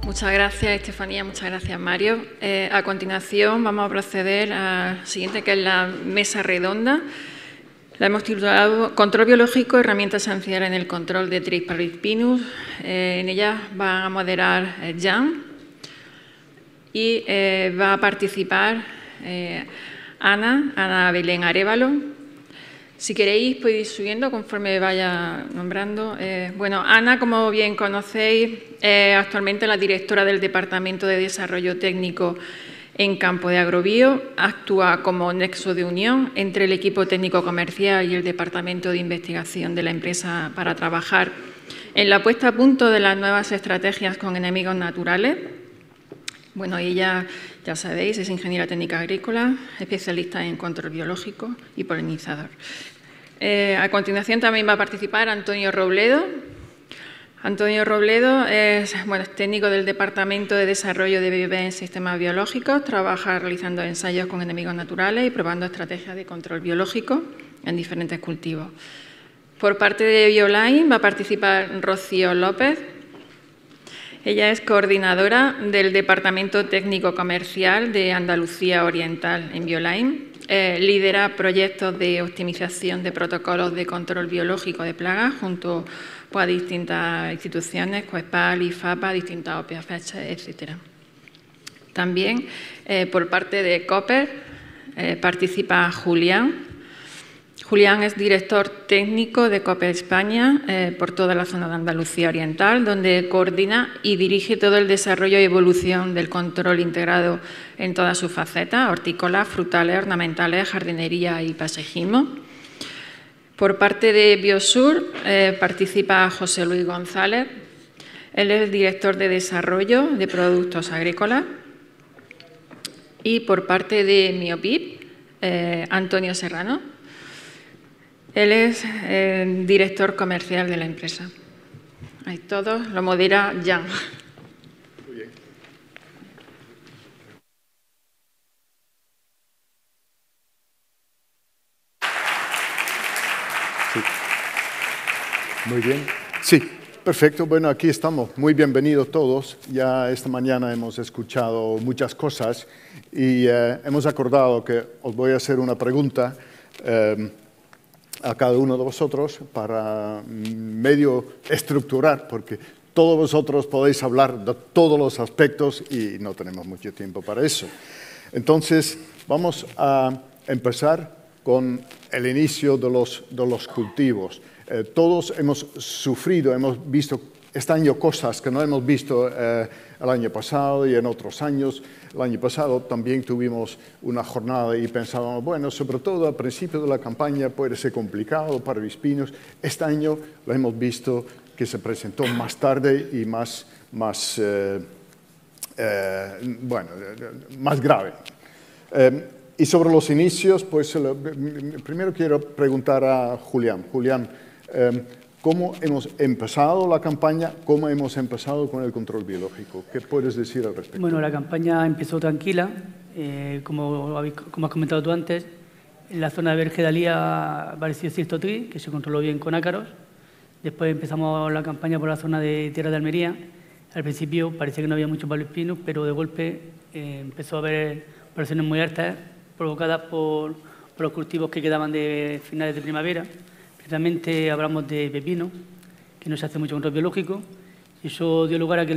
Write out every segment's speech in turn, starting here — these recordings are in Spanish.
Muchas gracias, Estefanía. Muchas gracias, Mario. A continuación vamos a proceder al siguiente, que es la mesa redonda. La hemos titulado Control biológico, herramientas esenciales en el control de Trix parvipinus. En ella va a moderar Jan y va a participar Ana Belén Arévalo. Si queréis, podéis ir subiendo conforme vaya nombrando. Bueno, Ana, como bien conocéis, es actualmente la directora del Departamento de Desarrollo Técnico en campo de agrobio. Actúa como nexo de unión entre el equipo técnico comercial y el Departamento de Investigación de la empresa para trabajar en la puesta a punto de las nuevas estrategias con enemigos naturales. Bueno, ella, ya sabéis, es ingeniera técnica agrícola, especialista en control biológico y polinizador. A continuación también va a participar Antonio Robledo. Antonio Robledo es técnico del Departamento de Desarrollo de Bebés en Sistemas Biológicos. Trabaja realizando ensayos con enemigos naturales y probando estrategias de control biológico en diferentes cultivos. Por parte de Bioline va a participar Rocío López. Ella es coordinadora del Departamento Técnico Comercial de Andalucía Oriental en Bioline. Lidera proyectos de optimización de protocolos de control biológico de plagas junto a distintas instituciones, COESPAL, IFAPA, distintas OPAFECH, etc. También, por parte de COPER, participa Julián. Julián es director técnico de COPER España por toda la zona de Andalucía Oriental, donde coordina y dirige todo el desarrollo y evolución del control integrado en todas sus facetas, hortícolas, frutales, ornamentales, jardinería y paisajismo. Por parte de Biosur participa José Luis González. Él es el director de desarrollo de productos agrícolas. Y por parte de Miopip, Antonio Serrano. Él es el director comercial de la empresa. Ahí todos, lo modera Jan. Muy bien. Sí. Muy bien. Sí, perfecto. Bueno, aquí estamos. Muy bienvenidos todos. Ya esta mañana hemos escuchado muchas cosas y hemos acordado que os voy a hacer una pregunta a cada uno de vosotros para medio estructurar, porque todos vosotros podéis hablar de todos los aspectos y no tenemos mucho tiempo para eso. Entonces, vamos a empezar con el inicio de los cultivos. Todos hemos sufrido, hemos visto este año cosas que no hemos visto el año pasado y en otros años. El año pasado también tuvimos una jornada y pensábamos, bueno, sobre todo al principio de la campaña puede ser complicado para Parvispinos. Este año lo hemos visto que se presentó más tarde y más grave. Y sobre los inicios, pues primero quiero preguntar a Julián. Julián, ¿cómo hemos empezado la campaña? ¿Cómo hemos empezado con el control biológico? ¿Qué puedes decir al respecto? Bueno, la campaña empezó tranquila. Como has comentado tú antes, en la zona de Vergedalía apareció cierto Trix, que se controló bien con ácaros. Después empezamos la campaña por la zona de Tierra de Almería. Al principio parecía que no había mucho Parvispinus, pero de golpe empezó a haber poblaciones muy altas provocadas por los cultivos que quedaban de finales de primavera. Precisamente hablamos de pepino, que no se hace mucho control biológico, y eso dio lugar a que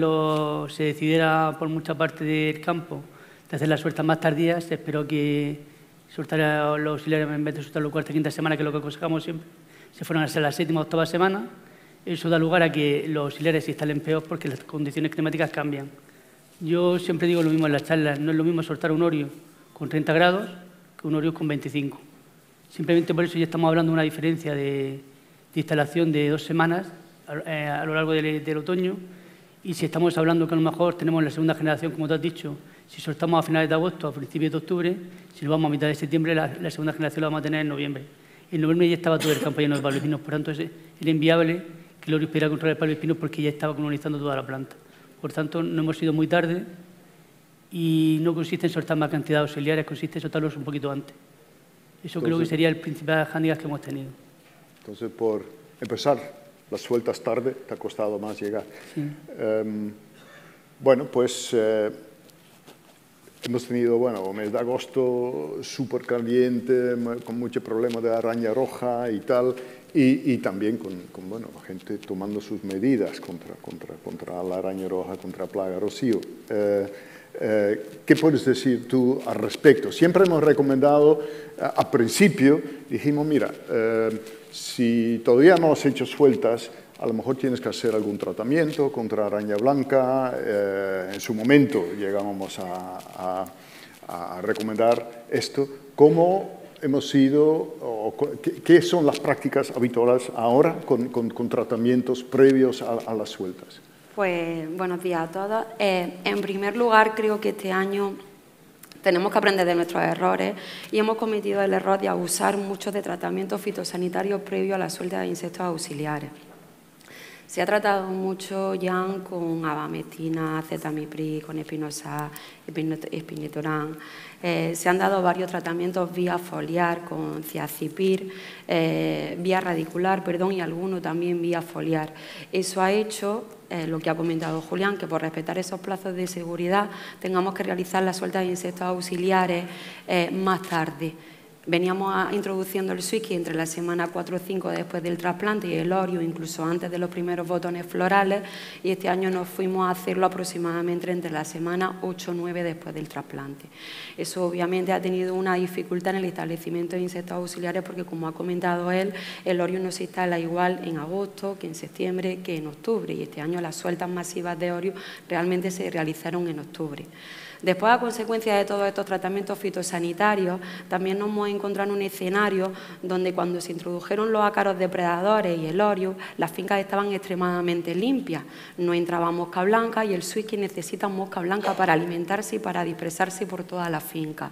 se decidiera por mucha parte del campo de hacer las sueltas más tardías. Se esperó que soltara los auxiliares, en vez de soltar la cuarta y quinta semana, que es lo que aconsejamos siempre, se fueron a hacer la séptima o octava semana. Eso da lugar a que los auxiliares se instalen peor porque las condiciones climáticas cambian. Yo siempre digo lo mismo en las charlas, no es lo mismo soltar un orio con 30 grados que un orio con 25. Simplemente por eso ya estamos hablando de una diferencia de instalación de 2 semanas a lo largo del otoño. Y si estamos hablando que a lo mejor tenemos la segunda generación, como tú has dicho, si soltamos a finales de agosto, a principios de octubre, si nos vamos a mitad de septiembre, la segunda generación la vamos a tener en noviembre. En noviembre ya estaba todo el campo lleno de parvispinos, por tanto era inviable que el orio pudiera controlar el parvispinos porque ya estaba colonizando toda la planta. Por tanto, no hemos ido muy tarde y no consiste en soltar más cantidad de auxiliares, consiste en soltarlos un poquito antes. Eso creo que sería el principal hándicap que hemos tenido. Entonces, por empezar, las sueltas tarde te ha costado más llegar. Sí. Bueno, pues hemos tenido, bueno, mes de agosto súper caliente, con mucho problema de araña roja y tal, y también con bueno, gente tomando sus medidas contra la araña roja, contra plaga rocío. ¿Qué puedes decir tú al respecto? Siempre hemos recomendado, al principio, dijimos, mira, si todavía no has hecho sueltas, a lo mejor tienes que hacer algún tratamiento contra araña blanca. En su momento llegábamos a recomendar esto. ¿Cómo hemos ido, qué son las prácticas habituales ahora con tratamientos previos a las sueltas? Pues buenos días a todos. En primer lugar, creo que este año tenemos que aprender de nuestros errores y hemos cometido el error de abusar mucho de tratamientos fitosanitarios previos a la suelta de insectos auxiliares. Se ha tratado mucho ya con abamectina, acetamiprid, con espinosad, espinetoram. Se han dado varios tratamientos vía foliar con ciacipir, vía radicular, perdón, y algunos también vía foliar. Eso ha hecho lo que ha comentado Julián, que por respetar esos plazos de seguridad tengamos que realizar la suelta de insectos auxiliares más tarde. Veníamos introduciendo el Swisky entre la semana 4 o 5 después del trasplante y el Orio, incluso antes de los primeros botones florales, y este año nos fuimos a hacerlo aproximadamente entre la semana 8 o 9 después del trasplante. Eso obviamente ha tenido una dificultad en el establecimiento de insectos auxiliares porque, como ha comentado él, el Orio no se instala igual en agosto que en septiembre que en octubre, y este año las sueltas masivas de Orio realmente se realizaron en octubre. Después, a consecuencia de todos estos tratamientos fitosanitarios, también nos hemos encontrado en un escenario donde cuando se introdujeron los ácaros depredadores y el Orio, las fincas estaban extremadamente limpias. No entraba mosca blanca y el Swisky necesita mosca blanca para alimentarse y para dispersarse por toda la finca.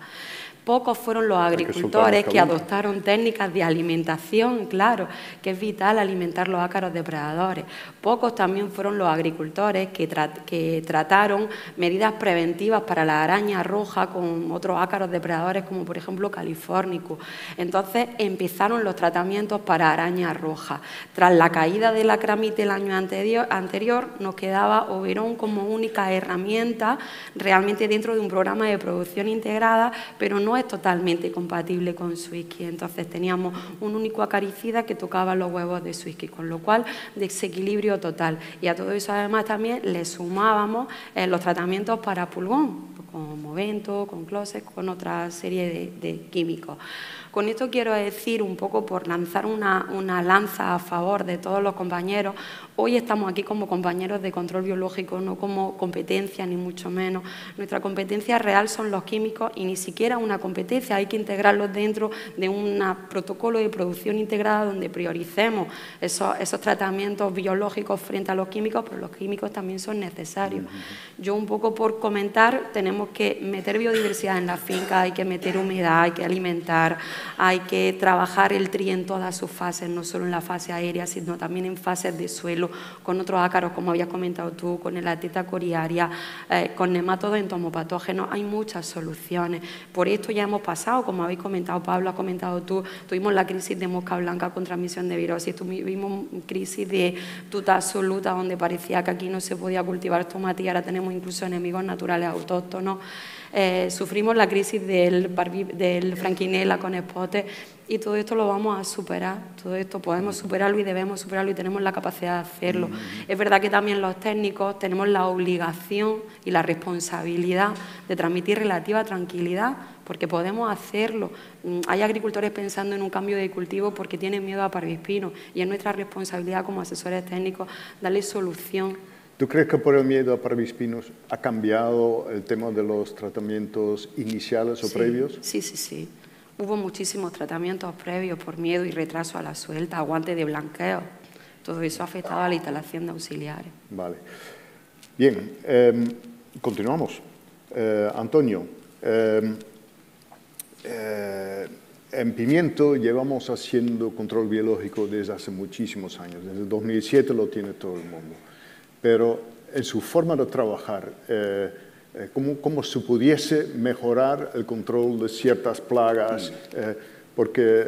Pocos fueron los agricultores que adoptaron técnicas de alimentación, claro, que es vital alimentar los ácaros depredadores. Pocos también fueron los agricultores que trataron medidas preventivas para la araña roja con otros ácaros depredadores, como por ejemplo Californicus. Entonces empezaron los tratamientos para araña roja. Tras la caída de la Acramite el año anterior, nos quedaba Oberon como única herramienta realmente dentro de un programa de producción integrada, pero no es totalmente compatible con Swisky. Entonces teníamos un único acaricida que tocaba los huevos de Swisky, con lo cual desequilibrio total. Y a todo eso además también le sumábamos los tratamientos para pulgón, con Movento, con Closes, con otra serie de químicos. Con esto quiero decir, un poco por lanzar una lanza a favor de todos los compañeros, hoy estamos aquí como compañeros de control biológico, no como competencia, ni mucho menos. Nuestra competencia real son los químicos y ni siquiera una competencia, hay que integrarlos dentro de un protocolo de producción integrada donde prioricemos esos tratamientos biológicos frente a los químicos, pero los químicos también son necesarios. Yo, un poco por comentar, tenemos que meter biodiversidad en la finca, hay que meter humedad, hay que alimentar, hay que trabajar el tri en todas sus fases, no solo en la fase aérea, sino también en fases de suelo, con otros ácaros, como habías comentado tú, con el Ateta coriaria, con nematodos entomopatógenos. Hay muchas soluciones. Por esto ya hemos pasado, como habéis comentado, Pablo, has comentado tú, tuvimos la crisis de mosca blanca con transmisión de virosis, tuvimos crisis de tuta absoluta, donde parecía que aquí no se podía cultivar tomate y ahora tenemos incluso enemigos naturales autóctonos. Sufrimos la crisis del franquinela con espotes y todo esto lo vamos a superar, todo esto podemos superarlo y debemos superarlo y tenemos la capacidad de hacerlo. Es verdad que también los técnicos tenemos la obligación y la responsabilidad de transmitir relativa tranquilidad porque podemos hacerlo. Hay agricultores pensando en un cambio de cultivo porque tienen miedo a parvispino y es nuestra responsabilidad como asesores técnicos darle solución. ¿Tú crees que por el miedo a parvispinos ha cambiado el tema de los tratamientos iniciales o previos? Sí. Hubo muchísimos tratamientos previos por miedo y retraso a la suelta, aguante de blanqueo. Todo eso ha afectado a la instalación de auxiliares. Vale. Bien, continuamos. Antonio, en pimiento llevamos haciendo control biológico desde hace muchísimos años. Desde el 2007 lo tiene todo el mundo. Pero en su forma de trabajar, ¿cómo se pudiese mejorar el control de ciertas plagas? porque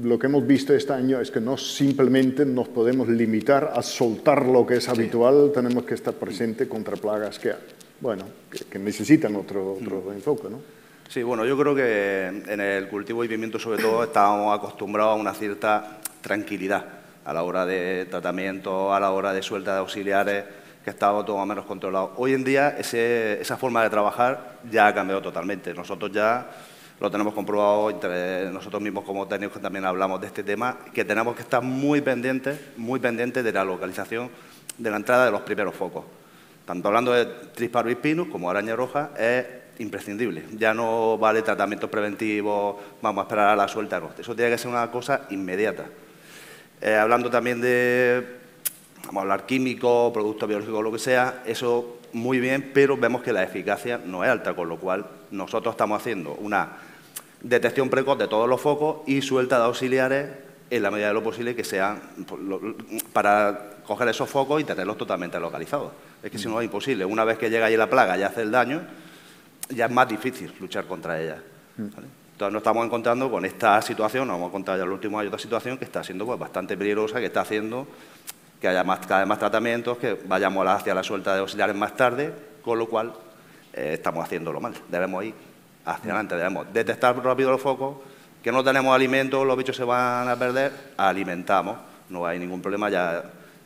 lo que hemos visto este año es que no simplemente nos podemos limitar a soltar lo que es habitual, tenemos que estar presente contra plagas que, bueno, que necesitan otro enfoque, ¿no? Sí, bueno, yo creo que en el cultivo de pimiento, sobre todo, estábamos acostumbrados a una cierta tranquilidad a la hora de tratamiento, a la hora de suelta de auxiliares, que estaba todo más o menos controlado. Hoy en día esa forma de trabajar ya ha cambiado totalmente. Nosotros ya lo tenemos comprobado entre nosotros mismos como técnicos, que también hablamos de este tema, que tenemos que estar muy pendientes de la localización de la entrada de los primeros focos. Tanto hablando de Tris parvispinus como araña roja, es imprescindible. Ya no vale tratamientos preventivos, vamos a esperar a la suelta, no. Eso tiene que ser una cosa inmediata. Hablando también de, vamos a hablar químico, producto biológico, lo que sea, eso muy bien, pero vemos que la eficacia no es alta, con lo cual nosotros estamos haciendo una detección precoz de todos los focos y suelta de auxiliares en la medida de lo posible que sean para coger esos focos y tenerlos totalmente localizados. Es que si no es imposible. Una vez que llega ahí la plaga y hace el daño, ya es más difícil luchar contra ella. ¿Vale? Entonces nos estamos encontrando con esta situación, nos hemos encontrado ya en el último año otra situación que está siendo pues, bastante peligrosa, que está haciendo que haya cada vez más tratamientos, que vayamos hacia la suelta de auxiliares más tarde, con lo cual estamos haciéndolo mal. Debemos ir hacia adelante, debemos detectar rápido los focos, que no tenemos alimentos, los bichos se van a perder, alimentamos, no hay ningún problema, ya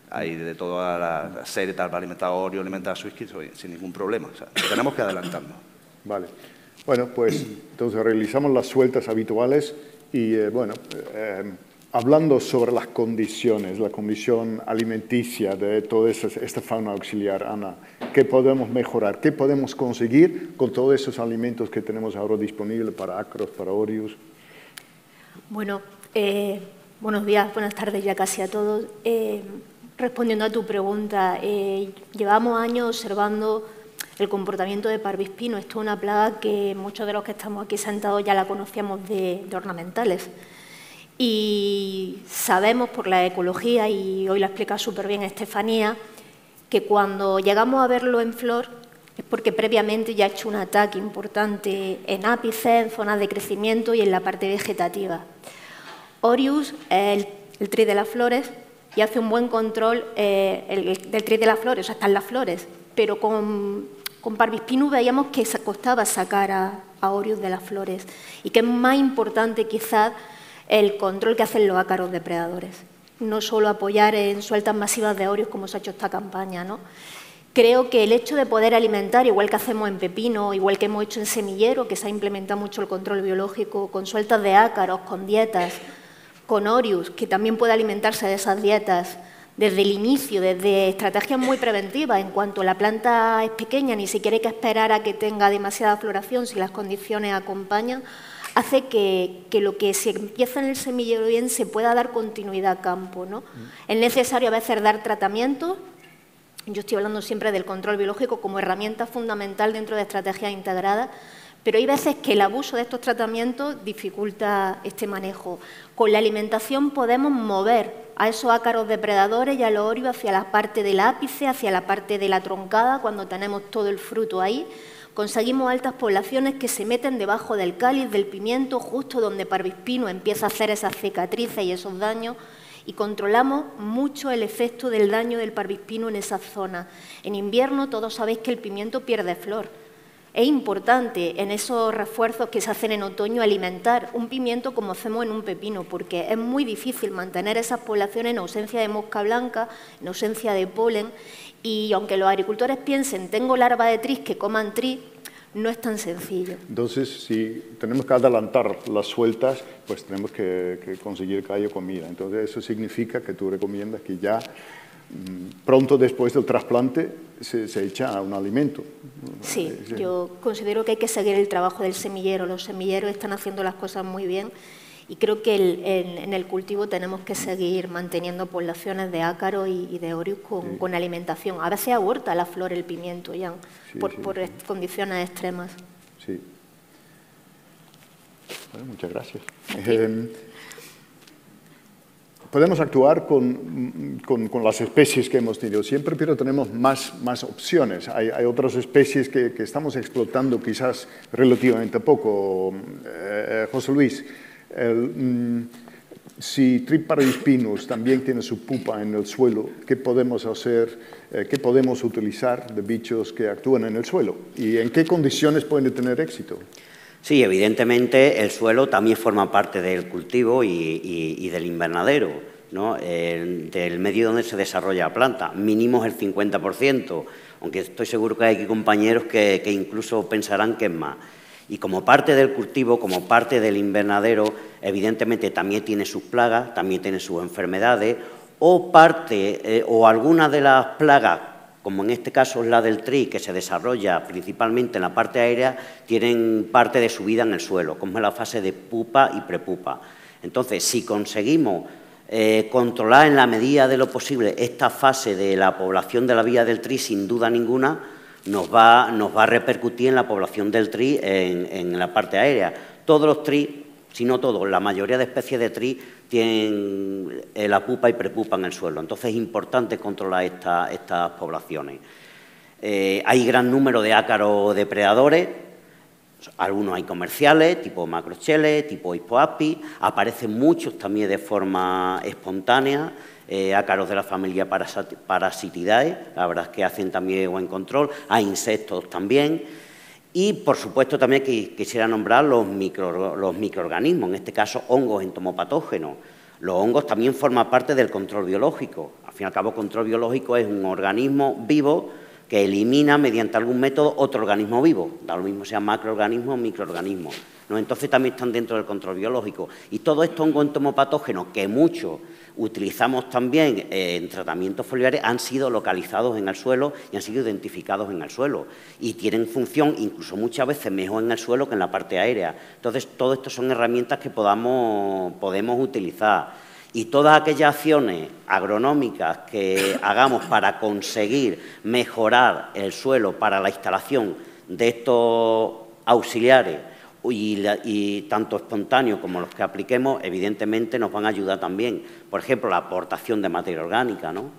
hay de toda la serie tal para alimentar Oreo, alimentar Swisky, sin ningún problema. O sea, tenemos que adelantarnos. Vale. Bueno, pues entonces realizamos las sueltas habituales y, hablando sobre las condiciones, la condición alimenticia de toda esta fauna auxiliar, Ana, ¿qué podemos mejorar? ¿Qué podemos conseguir con todos esos alimentos que tenemos ahora disponibles para ácaros, para Orius? Bueno, buenos días, buenas tardes ya casi a todos. Respondiendo a tu pregunta, llevamos años observando el comportamiento de parvispino. Esto es una plaga que muchos de los que estamos aquí sentados ya la conocíamos de ornamentales. Y sabemos por la ecología, y hoy la explica súper bien Estefanía, que cuando llegamos a verlo en flor es porque previamente ya ha hecho un ataque importante en ápices, en zonas de crecimiento y en la parte vegetativa. Orius es el tris de las flores y hace un buen control del tris de las flores, o sea, están las flores, pero con parvispinus veíamos que costaba sacar a Orius de las flores y que es más importante quizás el control que hacen los ácaros depredadores, no solo apoyar en sueltas masivas de Orius como se ha hecho esta campaña, ¿no? Creo que el hecho de poder alimentar, igual que hacemos en pepino, igual que hemos hecho en semillero, que se ha implementado mucho el control biológico, con sueltas de ácaros, con dietas, con Orius, que también puede alimentarse de esas dietas desde el inicio, desde estrategias muy preventivas, en cuanto la planta es pequeña, ni siquiera hay que esperar a que tenga demasiada floración si las condiciones acompañan, hace que lo que se empieza en el semillero bien se pueda dar continuidad a campo, ¿no? Es necesario a veces dar tratamientos. Yo estoy hablando siempre del control biológico como herramienta fundamental dentro de estrategias integradas, pero hay veces que el abuso de estos tratamientos dificulta este manejo. Con la alimentación podemos mover a esos ácaros depredadores y a los Orius hacia la parte del ápice, hacia la parte de la troncada, cuando tenemos todo el fruto ahí. Conseguimos altas poblaciones que se meten debajo del cáliz del pimiento, justo donde parvispino empieza a hacer esas cicatrices y esos daños, y controlamos mucho el efecto del daño del parvispino en esa zona. En invierno todos sabéis que el pimiento pierde flor. Es importante en esos refuerzos que se hacen en otoño alimentar un pimiento como hacemos en un pepino, porque es muy difícil mantener esas poblaciones en ausencia de mosca blanca, en ausencia de polen, y aunque los agricultores piensen, tengo larva de tris que coman tris, no es tan sencillo. Entonces, si tenemos que adelantar las sueltas, pues tenemos que conseguir que haya comida. Entonces, eso significa que tú recomiendas que ya pronto después del trasplante se echa a un alimento. Sí, yo considero que hay que seguir el trabajo del semillero. Los semilleros están haciendo las cosas muy bien y creo que en el cultivo tenemos que seguir manteniendo poblaciones de ácaros y de Orius con alimentación. A veces aborta la flor el pimiento ya, por condiciones extremas. Sí. Bueno, muchas gracias. Podemos actuar con las especies que hemos tenido siempre, pero tenemos más opciones. Hay otras especies que estamos explotando quizás relativamente poco. José Luis, Si Trip paradispinus también tiene su pupa en el suelo, ¿qué podemos hacer, qué podemos utilizar de bichos que actúan en el suelo? ¿Y en qué condiciones pueden tener éxito? Sí, evidentemente el suelo también forma parte del cultivo y del invernadero, ¿no? Del medio donde se desarrolla la planta, mínimo el 50%, aunque estoy seguro que hay aquí compañeros que incluso pensarán que es más. Y como parte del cultivo, como parte del invernadero, evidentemente también tiene sus plagas, también tiene sus enfermedades, o algunas de las plagas, como en este caso es la del tri, que se desarrolla principalmente en la parte aérea, tienen parte de su vida en el suelo, como es la fase de pupa y prepupa. Entonces, si conseguimos controlar en la medida de lo posible esta fase de la población de la vía del tri, sin duda ninguna, nos va a repercutir en la población del tri en la parte aérea. Todos los tri, si no todos, la mayoría de especies de tri tienen la pupa y prepupa en el suelo. Entonces es importante controlar estas poblaciones. Hay gran número de ácaros depredadores, algunos hay comerciales, tipo macrocheles, tipo Hispoaspis, aparecen muchos también de forma espontánea, ácaros de la familia Parasitidae, la verdad es que hacen también buen control, hay insectos también, y por supuesto también quisiera nombrar los microorganismos, en este caso hongos entomopatógenos. Los hongos también forman parte del control biológico. Al fin y al cabo, control biológico es un organismo vivo que elimina mediante algún método otro organismo vivo, da lo mismo sea macroorganismo o microorganismo, ¿no? Entonces también están dentro del control biológico. Y todos estos hongos entomopatógenos, que muchos utilizamos también en tratamientos foliares, han sido localizados en el suelo y han sido identificados en el suelo. Y tienen función incluso muchas veces mejor en el suelo que en la parte aérea. Entonces, todo esto son herramientas que podemos utilizar. Y todas aquellas acciones agronómicas que hagamos para conseguir mejorar el suelo para la instalación de estos auxiliares y tanto espontáneos como los que apliquemos, evidentemente nos van a ayudar también. Por ejemplo, la aportación de materia orgánica, ¿no?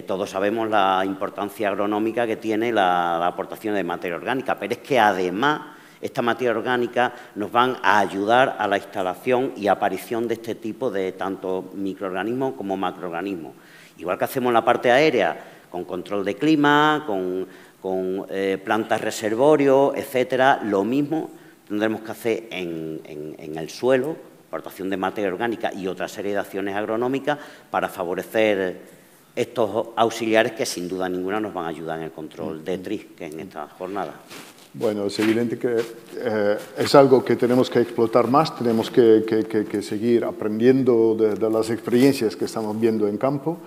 Todos sabemos la importancia agronómica que tiene la aportación de materia orgánica, pero es que además esta materia orgánica nos van a ayudar a la instalación y aparición de este tipo de tanto microorganismos como macroorganismos. Igual que hacemos en la parte aérea, con control de clima, con plantas reservorio, etcétera, lo mismo tendremos que hacer en el suelo, aportación de materia orgánica y otra serie de acciones agronómicas para favorecer estos auxiliares que sin duda ninguna nos van a ayudar en el control de TRI, que en esta jornada. Bueno, es evidente que es algo que tenemos que explotar más, tenemos que seguir aprendiendo de las experiencias que estamos viendo en campo.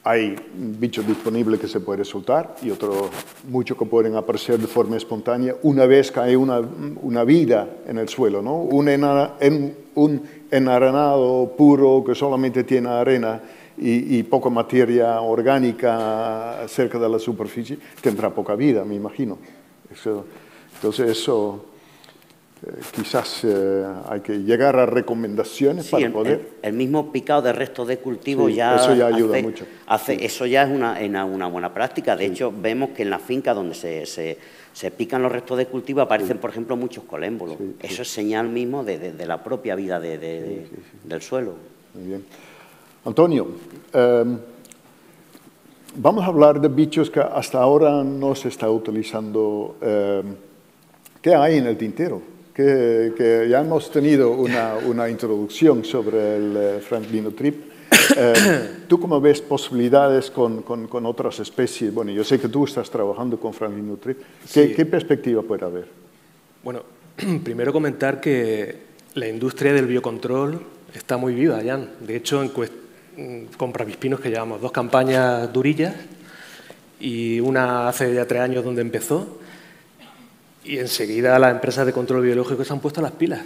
Hay bichos disponibles que se pueden soltar y otros muchos que pueden aparecer de forma espontánea una vez que hay una vida en el suelo, ¿no? Un enarenado puro que solamente tiene arena y poca materia orgánica cerca de la superficie tendrá poca vida, me imagino. Entonces eso quizás hay que llegar a recomendaciones, sí, para poder... El mismo picado de restos de cultivo, sí, ya, eso ya ayuda mucho. Sí. Eso ya es una buena práctica. De hecho, vemos que en la finca donde se pican los restos de cultivo aparecen, por ejemplo, muchos colémbolos. Eso es señal mismo de la propia vida del suelo. Muy bien. Antonio, vamos a hablar de bichos que hasta ahora no se está utilizando. ¿Qué hay en el tintero? Que ya hemos tenido una introducción sobre el Franklin trip. ¿Tú cómo ves posibilidades con otras especies? Bueno, yo sé que tú estás trabajando con Franklin trip. ¿Qué perspectiva puede haber? Bueno, primero comentar que la industria del biocontrol está muy viva, Jan. De hecho, con Pravispinos, que llevamos 2 campañas durillas y una hace ya 3 años donde empezó, y enseguida las empresas de control biológico se han puesto las pilas.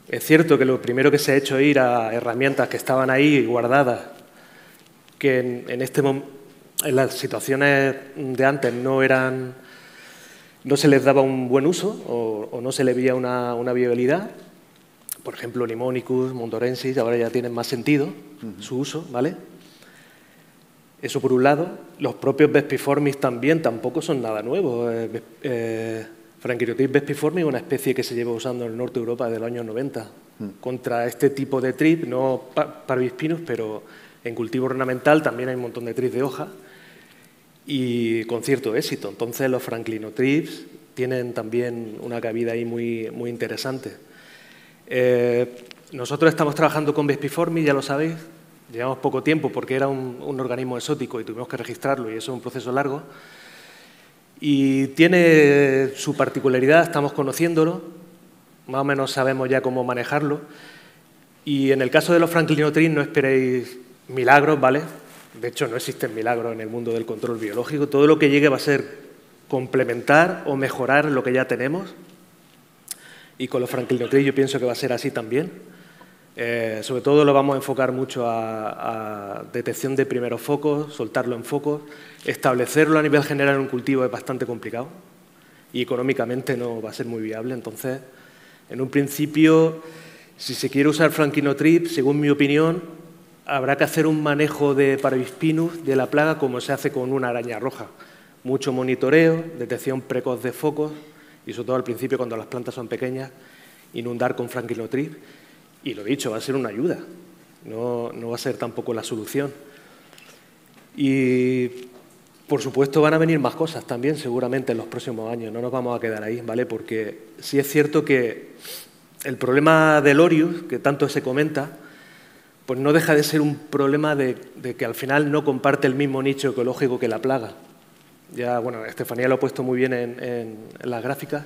Es cierto que lo primero que se ha hecho es ir a herramientas que estaban ahí guardadas, que en las situaciones de antes no se les daba un buen uso o no se le veía una viabilidad. Por ejemplo, Limonicus, Mondorensis, ahora ya tienen más sentido su uso, ¿vale? Eso por un lado. Los propios Vespiformis también tampoco son nada nuevo. Franquiriotis vespiformis es una especie que se lleva usando en el norte de Europa desde los años 90. contra este tipo de trip, no Parvispinus, pero en cultivo ornamental también hay un montón de trips de hoja y con cierto éxito. Entonces los Franklinotrips tienen también una cabida ahí muy, muy interesante. Nosotros estamos trabajando con Vespiformis, ya lo sabéis, llevamos poco tiempo porque era un organismo exótico y tuvimos que registrarlo y eso es un proceso largo. Y tiene su particularidad, estamos conociéndolo, más o menos sabemos ya cómo manejarlo. Y en el caso de los Franklinotrips no esperéis milagros, ¿vale? De hecho, no existen milagros en el mundo del control biológico. Todo lo que llegue va a ser complementar o mejorar lo que ya tenemos. Y con los Franklinotrips yo pienso que va a ser así también. Sobre todo lo vamos a enfocar mucho a detección de primeros focos, soltarlo en focos. Establecerlo a nivel general en un cultivo es bastante complicado y económicamente no va a ser muy viable. Entonces, en un principio, si se quiere usar Franklinotrip, según mi opinión, habrá que hacer un manejo de Parvispinus, de la plaga, como se hace con una araña roja. Mucho monitoreo, detección precoz de focos y sobre todo al principio, cuando las plantas son pequeñas, inundar con Franklinotrip. Y lo dicho, va a ser una ayuda, no va a ser tampoco la solución. Y, por supuesto, van a venir más cosas también, seguramente, en los próximos años. No nos vamos a quedar ahí, ¿vale? Porque sí es cierto que el problema del Orius, que tanto se comenta, pues no deja de ser un problema de que al final no comparte el mismo nicho ecológico que la plaga. Ya, bueno, Estefanía lo ha puesto muy bien en las gráficas.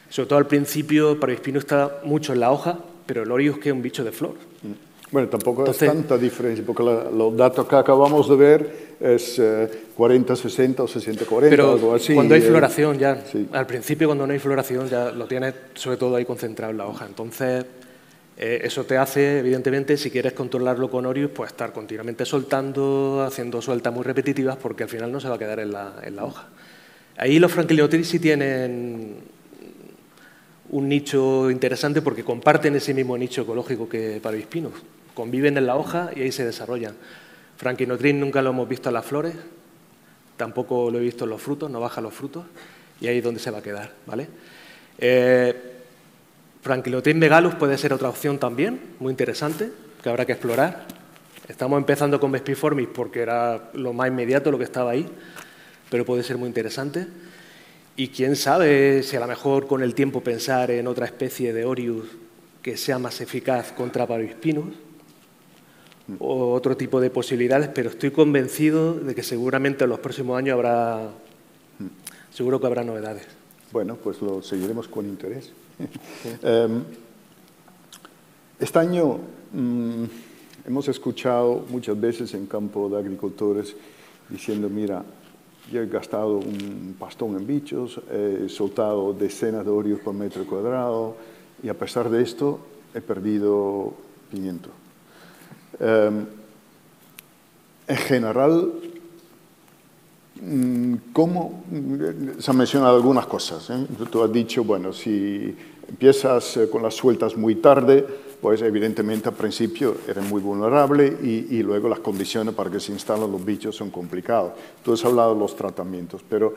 Sobre todo al principio, Parvispinus está mucho en la hoja, pero el Orius que es un bicho de flor. Bueno, tampoco es tanta diferencia, porque los datos que acabamos de ver es 40-60 o 60-40, algo así. Cuando hay floración ya, sí. Al principio cuando no hay floración ya lo tienes sobre todo ahí concentrado en la hoja. Entonces, eso te hace, evidentemente, si quieres controlarlo con Orius, pues estar continuamente soltando, haciendo sueltas muy repetitivas, porque al final no se va a quedar en la hoja. Ahí los Franklinotrips sí tienen un nicho interesante porque comparten ese mismo nicho ecológico que Parvispinus. Conviven en la hoja y ahí se desarrollan. Franklinotrip nunca lo hemos visto en las flores, tampoco lo he visto en los frutos, no baja los frutos, y ahí es donde se va a quedar, ¿vale? Franklinotrip megalus puede ser otra opción también, muy interesante, que habrá que explorar. Estamos empezando con Vespiformis porque era lo más inmediato, lo que estaba ahí, pero puede ser muy interesante. Y quién sabe si a lo mejor con el tiempo pensar en otra especie de Orius que sea más eficaz contra Parvispinus o otro tipo de posibilidades, pero estoy convencido de que seguramente en los próximos años seguro que habrá novedades. Bueno, pues lo seguiremos con interés. Este año hemos escuchado muchas veces en campo de agricultores diciendo, mira, yo he gastado un pastón en bichos, he soltado decenas de Orius por metro cuadrado y a pesar de esto he perdido pimiento. En general, ¿cómo? Se han mencionado algunas cosas, ¿eh? Tú has dicho, bueno, si empiezas con las sueltas muy tarde, pues evidentemente al principio eres muy vulnerable y luego las condiciones para que se instalen los bichos son complicadas. Tú has hablado de los tratamientos, pero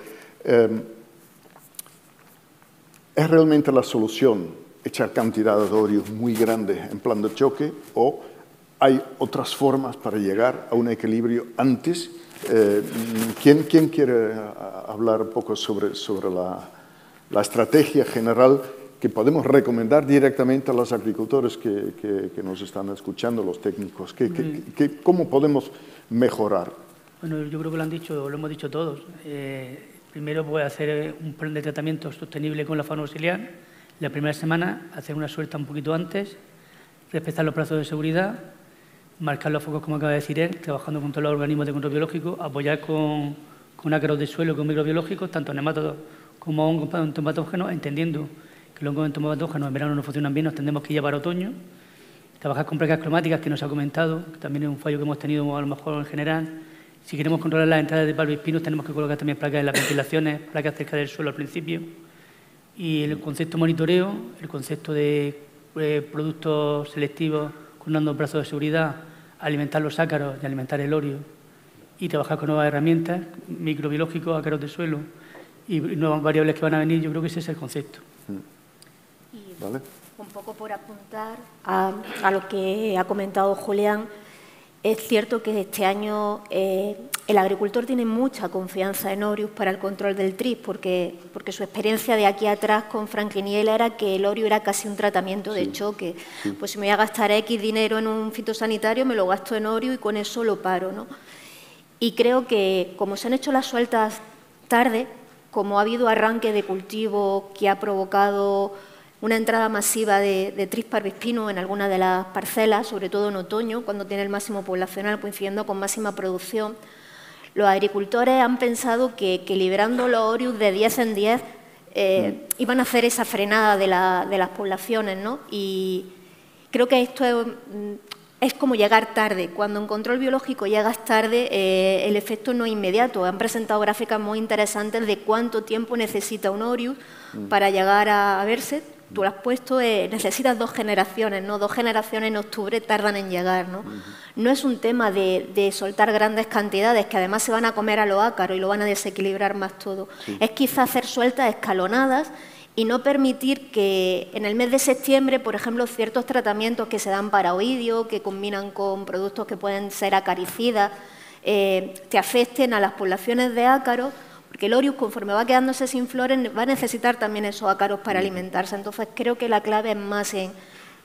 ¿es realmente la solución echar cantidades de Orius muy grandes en plan de choque o hay otras formas para llegar a un equilibrio antes? ¿Quién quiere hablar un poco sobre la estrategia general que podemos recomendar directamente a los agricultores que nos están escuchando, los técnicos? ¿Cómo podemos mejorar? Bueno, yo creo que lo hemos dicho todos. Primero, pues, hacer un plan de tratamiento sostenible con la fauna auxiliar. La primera semana, hacer una suelta un poquito antes, respetar los plazos de seguridad, marcar los focos, como acaba de decir él, trabajando con todos los organismos de control biológico, apoyar con ácaros de suelo, con microbiológicos, tanto nemátodos como hongos entomopatógenos, entendiendo que los hongos entomopatógenos en verano no funcionan bien, nos tendremos que llevar a otoño. Trabajar con placas cromáticas, que nos ha comentado, que también es un fallo que hemos tenido a lo mejor en general. Si queremos controlar las entradas de Parvispinus, tenemos que colocar también placas en las ventilaciones, placas cerca del suelo al principio. Y el concepto monitoreo, el concepto de productos selectivos con unos plazos de seguridad, alimentar los ácaros y alimentar el Orius y trabajar con nuevas herramientas, microbiológicos, ácaros de suelo y nuevas variables que van a venir, yo creo que ese es el concepto. ¿Vale? Un poco por apuntar a lo que ha comentado Julián, es cierto que este año el agricultor tiene mucha confianza en Orius para el control del tris, porque su experiencia de aquí atrás con Franklin y él era que el Orius era casi un tratamiento de choque. Pues si me voy a gastar X dinero en un fitosanitario, me lo gasto en Orius y con eso lo paro, ¿no? Y creo que como se han hecho las sueltas tarde, como ha habido arranque de cultivo que ha provocado una entrada masiva de tris parvispino en algunas de las parcelas, sobre todo en otoño, cuando tiene el máximo poblacional coincidiendo con máxima producción, los agricultores han pensado que liberando los Orius de 10 en 10 iban a hacer esa frenada de las poblaciones, ¿no? Y creo que esto es como llegar tarde. Cuando en control biológico llegas tarde, el efecto no es inmediato. Han presentado gráficas muy interesantes de cuánto tiempo necesita un Orius para llegar a verse. Tú lo has puesto, necesitas 2 generaciones, ¿no? 2 generaciones en octubre tardan en llegar, ¿no? No es un tema de soltar grandes cantidades, que además se van a comer a los ácaros y lo van a desequilibrar más todo. Es quizá hacer sueltas escalonadas y no permitir que en el mes de septiembre, por ejemplo, ciertos tratamientos que se dan para oidio, que combinan con productos que pueden ser acaricidas, te afecten a las poblaciones de ácaros, porque el Orius, conforme va quedándose sin flores, va a necesitar también esos ácaros para alimentarse. Entonces, creo que la clave es más en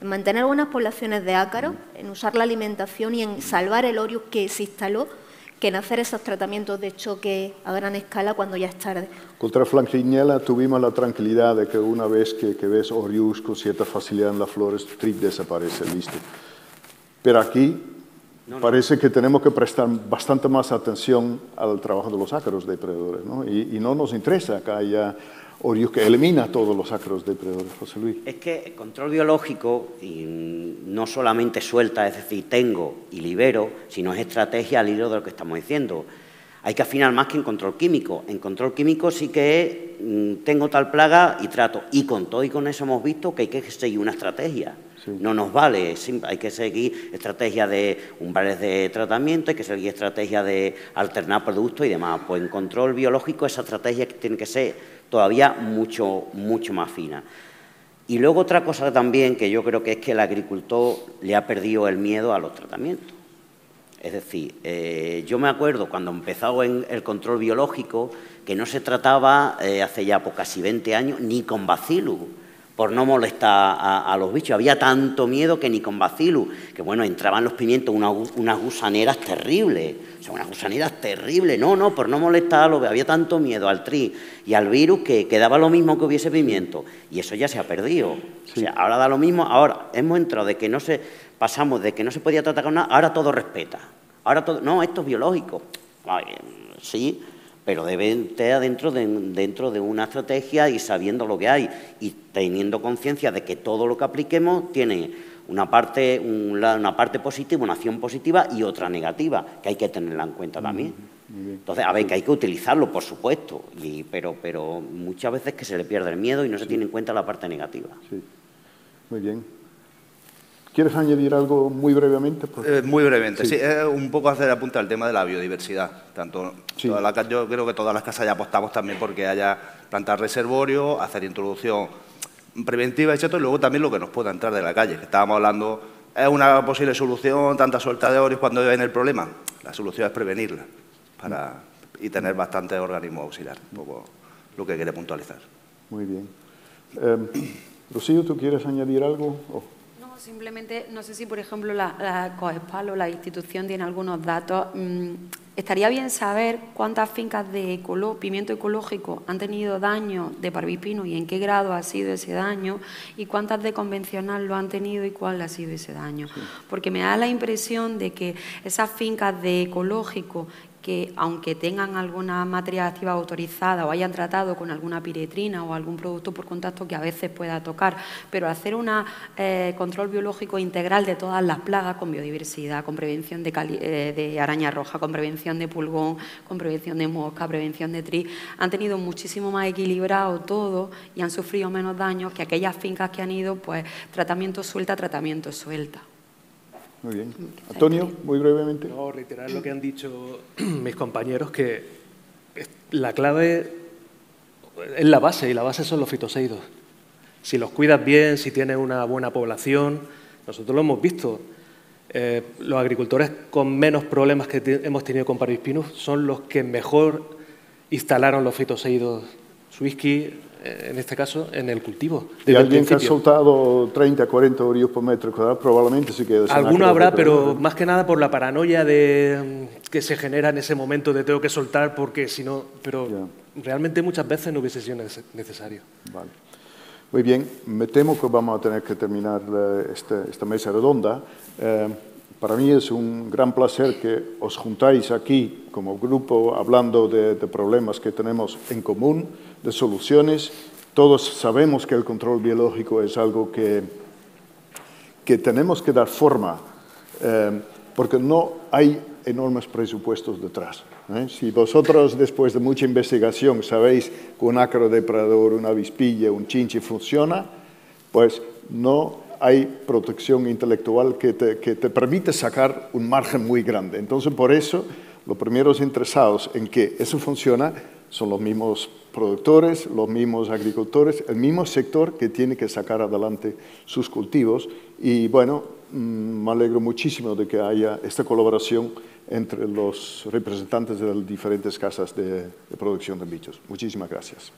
mantener buenas poblaciones de ácaros, en usar la alimentación y en salvar el Orius que se instaló, que en hacer esos tratamientos de choque a gran escala cuando ya es tarde. Contra Franklinella tuvimos la tranquilidad de que una vez que ves Orius con cierta facilidad en las flores, tris desaparece, listo. Pero aquí parece que tenemos que prestar bastante más atención al trabajo de los ácaros depredadores, ¿no? Y no nos interesa que haya Orius que elimina todos los ácaros depredadores. José Luis. Es que el control biológico no solamente suelta, es decir, tengo y libero, sino es estrategia al hilo de lo que estamos diciendo. Hay que afinar más que en control químico. En control químico sí que tengo tal plaga y trato. Y con todo y con eso hemos visto que hay que seguir una estrategia. Sí. No nos vale, hay que seguir estrategias de umbrales de tratamiento, hay que seguir estrategias de alternar productos y demás. Pues en control biológico esa estrategia tiene que ser todavía mucho más fina. Y luego otra cosa también que yo creo que es que el agricultor le ha perdido el miedo a los tratamientos. Es decir, yo me acuerdo cuando empezó en el control biológico que no se trataba hace ya pues, casi 20 años ni con Bacillus, por no molestar a los bichos. Había tanto miedo que ni con Bacillus, que bueno, entraban los pimientos unas gusaneras terribles, o sea, unas gusaneras terribles, no, por no molestar, había tanto miedo al tris y al virus que daba lo mismo que hubiese pimiento, y eso ya se ha perdido. Sí. O sea, ahora da lo mismo, ahora hemos entrado de que no se, pasamos de que no se podía tratar con nada, ahora todo respeta, ahora todo, no, esto es biológico, sí, pero debe estar dentro de una estrategia y sabiendo lo que hay y teniendo conciencia de que todo lo que apliquemos tiene una parte positiva, una acción positiva y otra negativa, que hay que tenerla en cuenta también. Entonces, a ver, que hay que utilizarlo, por supuesto, pero muchas veces que se le pierde el miedo y no se tiene en cuenta la parte negativa. Sí, muy bien. ¿Quieres añadir algo muy brevemente? Muy brevemente, sí. Es un poco hacer apunte al tema de la biodiversidad. Yo creo que todas las casas ya apostamos también porque haya plantar reservorio, hacer introducción preventiva, etc. Y luego también lo que nos pueda entrar de la calle, que estábamos hablando, ¿es una posible solución tanta suelta de Orius cuando viene el problema? La solución es prevenirla y tener bastantes organismos auxiliares, un poco lo que quiere puntualizar. Muy bien. Rocío, ¿tú quieres añadir algo? Simplemente, no sé si, por ejemplo, la COESPAL o la institución tiene algunos datos. Estaría bien saber cuántas fincas de pimiento ecológico han tenido daño de parvispino y en qué grado ha sido ese daño, y cuántas de convencional lo han tenido y cuál ha sido ese daño. Sí. Porque me da la impresión de que esas fincas de ecológico que, aunque tengan alguna materia activa autorizada o hayan tratado con alguna piretrina o algún producto por contacto que a veces pueda tocar, pero hacer un control biológico integral de todas las plagas con biodiversidad, con prevención de araña roja, con prevención de pulgón, con prevención de mosca, prevención de tris, han tenido muchísimo más equilibrado todo y han sufrido menos daños que aquellas fincas que han ido, pues, tratamiento suelta. Muy bien. Antonio, muy brevemente. No, reiterar lo que han dicho mis compañeros, que la clave es la base, y la base son los fitoseidos. Si los cuidas bien, si tienes una buena población, nosotros lo hemos visto. Los agricultores con menos problemas que hemos tenido con Parvispinus son los que mejor instalaron los fitosaidos Swiski, en este caso, en el cultivo. Y alguien que ha soltado 30, 40 euros por metro cuadrado probablemente sí queda. Alguno habrá, pero más que nada por la paranoia que se genera en ese momento de tengo que soltar porque si no... Pero realmente muchas veces no hubiese sido necesario. Vale. Muy bien, me temo que vamos a tener que terminar esta mesa redonda. Para mí es un gran placer que os juntáis aquí como grupo hablando de problemas que tenemos en común, de soluciones. Todos sabemos que el control biológico es algo que tenemos que dar forma, porque no hay enormes presupuestos detrás. Si vosotros, después de mucha investigación, sabéis que un ácaro depredador, una avispilla, un chinche funciona, pues no hay protección intelectual que te permite sacar un margen muy grande. Entonces, por eso, los primeros interesados en que eso funciona son los mismos productores, los mismos agricultores, el mismo sector que tiene que sacar adelante sus cultivos. Y bueno, me alegro muchísimo de que haya esta colaboración entre los representantes de las diferentes casas de producción de bichos. Muchísimas gracias.